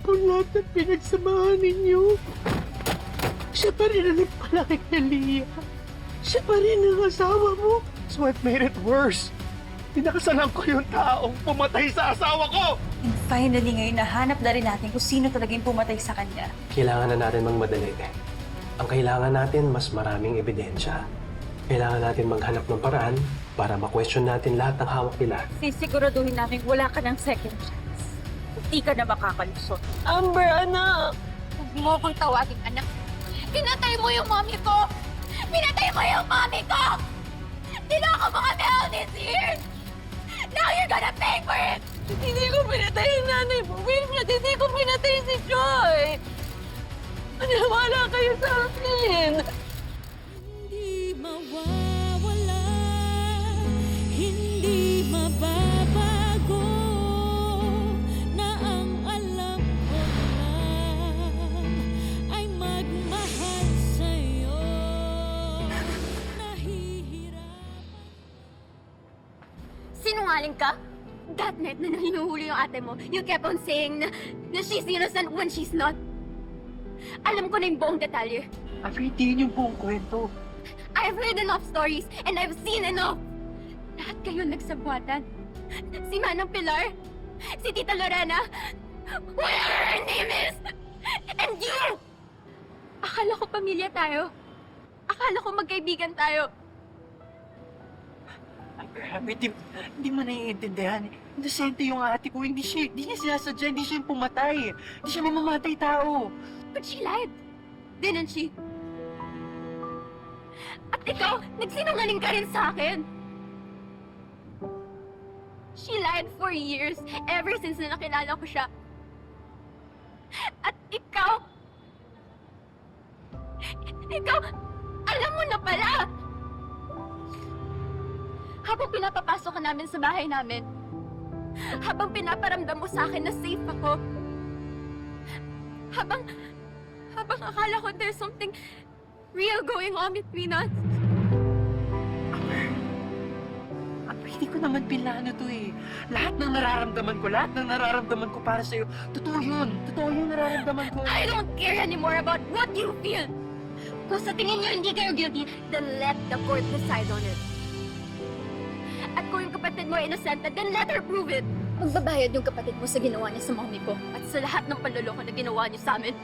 po lahat ng pinagsamahan ninyo. Siya pa rin ang nagpalaki kay Leah. Siya pa rin ang asawa mo. So what made it worse? Pinakasalan ko yung taong pumatay sa asawa ko! And finally, ngayon nahanap na rin natin kung sino talaga yung pumatay sa kanya. Kailangan na natin magmadali. Ang kailangan natin, mas maraming ebidensya. Kailangan natin maghanap ng paraan para ma-question natin lahat ng hawak nila. Sisiguraduhin namin wala ka ng second chance. Hindi ka na makakalusot. Amber, anak! Huwag mo akong tawagin, anak. Pinatay mo yung mami ko! Pinatay mo yung mami ko! Tinako mo kami all these years! Now you're gonna pay for it! Hindi ko pinatay yung nanay mo, Wilfred! Hindi ko pinatay si Joy! Maniwala kayo sa akin! Hindi mawawala, hindi mababago, na ang alam ko lang ay magmahal sa'yo. Nahihirapan. Sinungaling ka? That night na hinuhuli yung ate mo, you kept on saying na she's innocent when she's not. Alam ko na yung buong detalye. Afraid din yung buong kwento. I've heard enough stories and I've seen enough. Lahat kayo nagsabwatan. Si Manang Pilar, si Tita Lorena, whatever her name is, and you! Akala ko pamilya tayo. Akala ko magkaibigan tayo. Ay, grabe, hindi mo naiintindihan. Inosente yung ate ko. Hindi niya sinasadya, hindi siya yung pumatay. Hindi siya mamamatay tao. But she lied. Didn't she? At ikaw, nagsinungaling ka rin sa akin. She lied for years, ever since na nakilala ko siya. At ikaw, alam mo na pala! Habang pinapapasok ka namin sa bahay namin, habang pinaparamdam mo sa akin na safe ako, habang akala ko there's something real going on between us. Amber, hindi ko naman pinlano to eh. Lahat ng nararamdaman ko para sa'yo, totoo yun. Totoo yung nararamdaman ko. I don't care anymore about what you feel. Kung sa tingin niyo hindi kayo guilty, then let the court decide on it. At kung yung kapatid mo ay innocent, then let her prove it. Magbabayad yung kapatid mo sa ginawa niya sa mommy ko at sa lahat ng panloloko na ginawa niyo sa amin.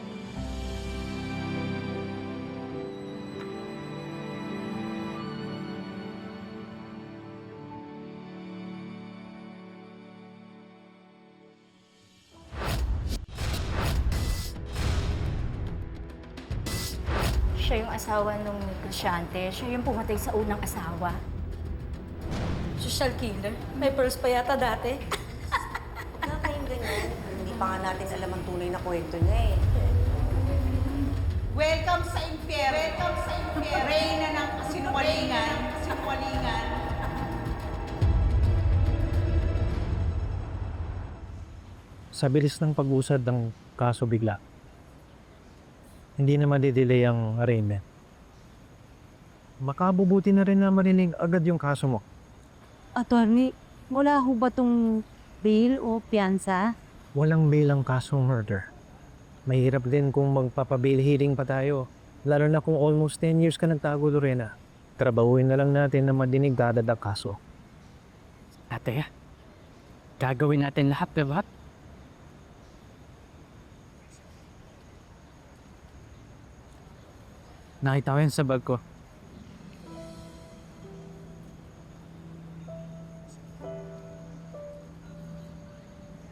Siya yung asawa nung negosyante. Siya yung pumatay sa unang asawa. Social killer? May pearls pa yata dati. Wala kayong ganyan. Hindi pa nga natin alam ang tunay na kwento niya eh. Welcome sa impyerno! Welcome sa impyerno! Reyna ng kasinungalingan! Sa bilis ng pag-usad ng kaso bigla, hindi na madidelay ang arraignment. Makabubuti na rin na marinig agad yung kaso mo. Attorney, wala ho ba tong bail o piyansa? Walang bail ang kasong murder. Mahirap din kung magpapabail hearing pa tayo. Lalo na kung almost 10 years ka nagtago, Lorena. Trabahuin na lang natin na madinig dadadag kaso. Ate, gagawin natin lahat, diba? Nakita ko yan sa bag ko.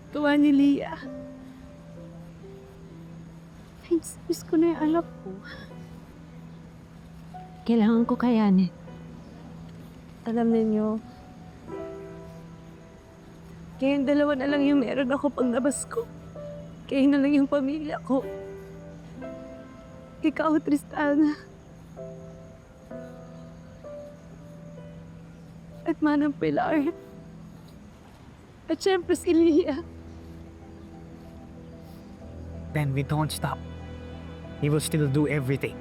Tuwa ni Leah. Miss ko na yung anak ko. Kailangan ko kayanin. Alam ninyo, kayong dalawa na lang yung meron ako pag nabas ko. Kayo na lang yung pamilya ko. Ikaw, Tristana. At Manang Pilar. At syempre si Leah. Then we don't stop. He will still do everything.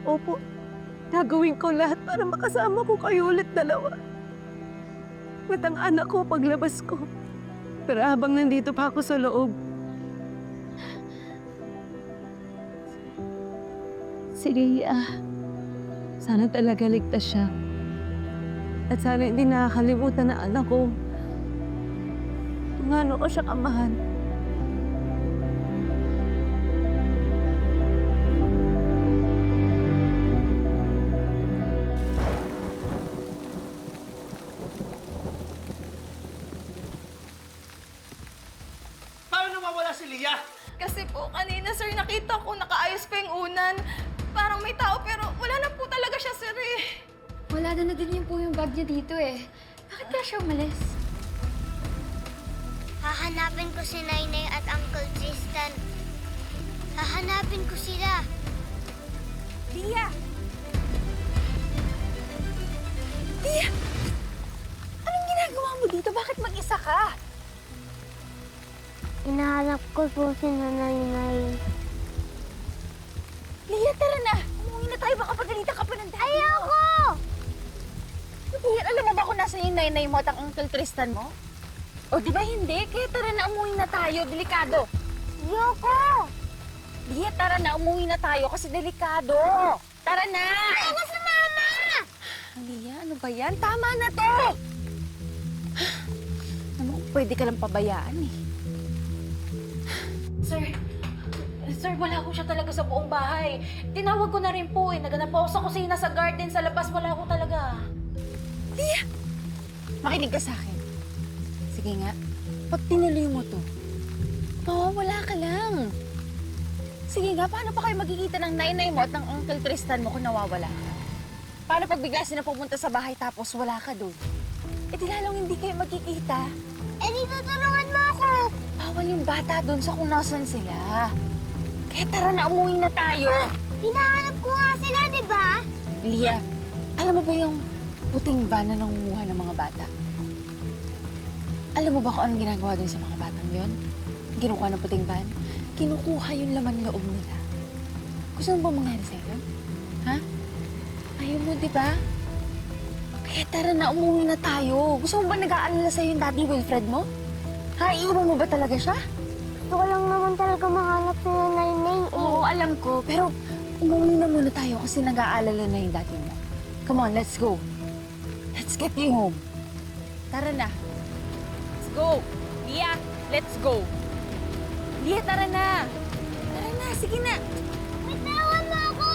Opo, gagawin ko lahat para makasama ko kayo ulit dalawa. At ang anak ko paglabas ko. Pero habang nandito pa ako sa loob, Si Rhea. Sana talaga ligtas siya. At sana hindi nakakalimutan na anak ko. Kung ano ko siya kamahal. Paano nawawala si Leah? Kasi po, kanina sir, nakita ko nakaayos pa yung unan. Parang may tao pero wala na po talaga siya, sir eh. Wala na din yung po yung bag niya dito eh. Bakit kaya siya umalis? Hahanapin ko si Nainay at Uncle Tristan. Hahanapin ko sila. Tia! Tia! Anong ginagawa mo dito? Bakit mag-isa ka? Hinahanap ko po si Nainay. Lia, tara na! Umuwi na tayo, baka pagalitan ka pa ng daddy mo. Ayoko! Lia, alam mo ba kung nasa yung nanay mo at ang Uncle Tristan mo? O di ba hindi? Kaya tara na, umuwi na tayo. Delikado. Ayoko! Lia, tara na, umuwi na tayo kasi delikado. Tara na! Ayoko sa mama! Lia, ano ba yan? Tama na to! Ano, pwede ka lang pabayaan eh. Sir, wala ko siya talaga sa buong bahay. Tinawag ko na rin po eh. Naganap ako sa kusina, sa garden, sa labas. Wala ko talaga. Lia! Makinig ka sa akin. Sige nga, pag tinuloy mo to, mawawala ka lang. Sige nga, paano pa kayo magkikita ng nanay mo at ng Uncle Tristan mo kung nawawala ka? Paano pag bigla sila pumunta sa bahay tapos wala ka doon? Eh di lalong hindi kayo magkikita. Eh, di tutulungan mo ako! Bawal yung bata doon sa kung nasan sila. Kaya tara na, umuwi na tayo. Hinahanap ko nga sila, di ba? Lia, alam mo ba yung puting van na nangunguha ng mga bata? Alam mo ba kung anong ginagawa doon sa mga batang yon? Kinukuha ng puting van? Kinukuha yung laman loob nila. Gusto mo ba mangyari sa'yo? Ha? Ayaw mo, di ba? Kaya tara na, umuwi na tayo. Gusto mo ba nag-aalala sa'yo yung Daddy Wilfred mo? Ha? Iiwan mo ba talaga siya? Gusto ko lang naman talaga mahanap si Nainay eh. Oo, alam ko. Pero umuwi na muna tayo kasi nag-aalala na yung daddy mo. Come on, let's go. Let's get you home. Tara na. Let's go. Lia, let's go. Lia, tara na. Tara na, sige na. Bitawan mo ako!